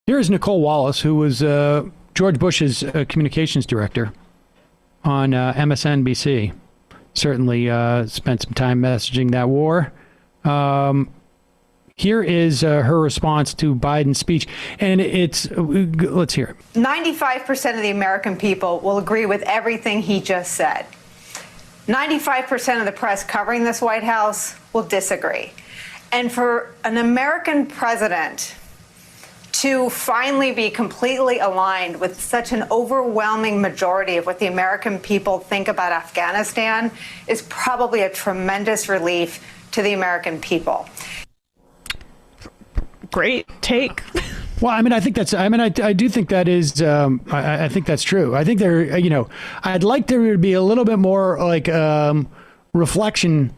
Here is Nicole Wallace, who was George Bush's communications director on MSNBC. Certainly spent some time messaging that war. Here is her response to Biden's speech, and let's hear it. 95% of the American people will agree with everything he just said. 95% of the press covering this White House will disagree. And for an American president to finally be completely aligned with such an overwhelming majority of what the American people think about Afghanistan is probably a tremendous relief to the American people. Great take. Well, I mean, I think that's, I do think that is, I think that's true. I think I'd like there to be a little bit more like reflection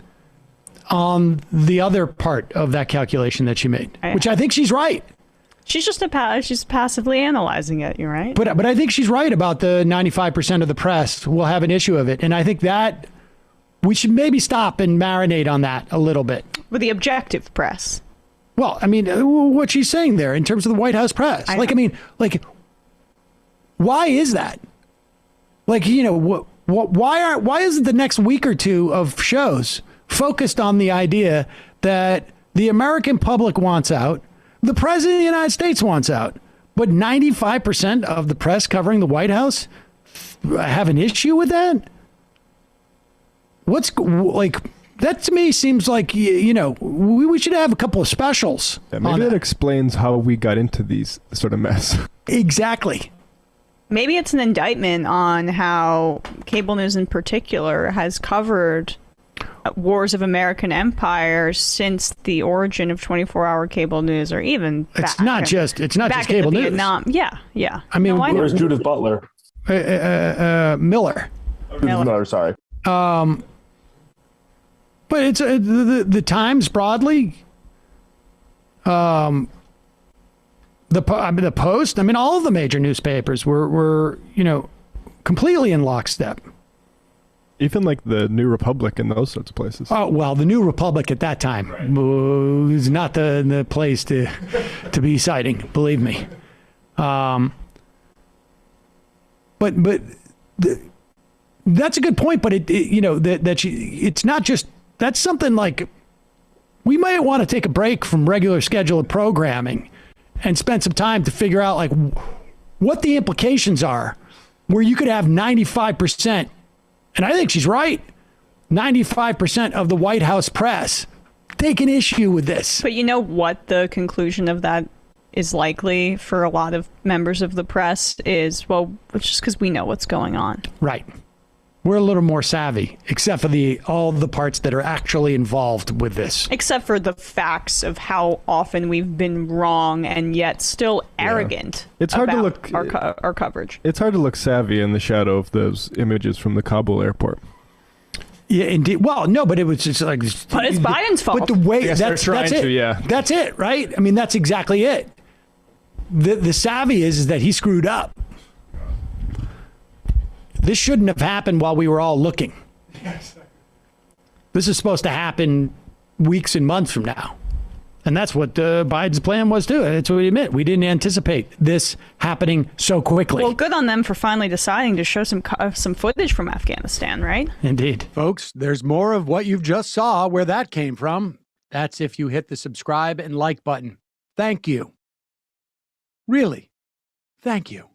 on the other part of that calculation that she made, which I think she's right. She's just she's passively analyzing it. You're right. But I think she's right about the 95% of the press will have an issue of it. And I think that we should maybe stop and marinate on that a little bit. With the objective press. Well, I mean, what she's saying there in terms of the White House press, why is that? Like, why isn't the next week or two of shows focused on the idea that the American public wants out, the president of the United States wants out, but 95% of the press covering the White House have an issue with that? That to me seems like, we should have a couple of specials. Yeah, maybe that explains how we got into these sort of mess. Exactly. Maybe it's an indictment on how cable news in particular has covered wars of American empire since the origin of 24-hour cable news, or even back. It's not just cable news. Vietnam. Yeah. I mean, where's Judith Butler? Miller. Miller, sorry. But it's the Times broadly, the Post. I mean, all of the major newspapers were completely in lockstep. Even like the New Republic and those sorts of places. Oh well, the New Republic at that time was not the place to be citing. Believe me. But that's a good point. But it's not just. That's something like we might want to take a break from regular scheduled programming and spend some time to figure out like what the implications are where you could have 95%. And I think she's right. 95% of the White House press take an issue with this. But you know what the conclusion of that is likely for a lot of members of the press is, well, it's just because we know what's going on. Right. We're a little more savvy, except for all the parts that are actually involved with this. Except for the facts of how often we've been wrong and yet still arrogant. It's hard to look our coverage. It's hard to look savvy in the shadow of those images from the Kabul airport. Yeah, indeed. Well, no, but it was just like. But it's Biden's fault. But the way that's it. Yeah, that's it, right? I mean, that's exactly it. The savvy is that he screwed up. This shouldn't have happened while we were all looking. This is supposed to happen weeks and months from now. And that's what Biden's plan was too. That's what we admit. We didn't anticipate this happening so quickly. Well, good on them for finally deciding to show some footage from Afghanistan, right? Indeed. Folks, there's more of what you've just saw where that came from. That's if you hit the subscribe and like button. Thank you. Really, thank you.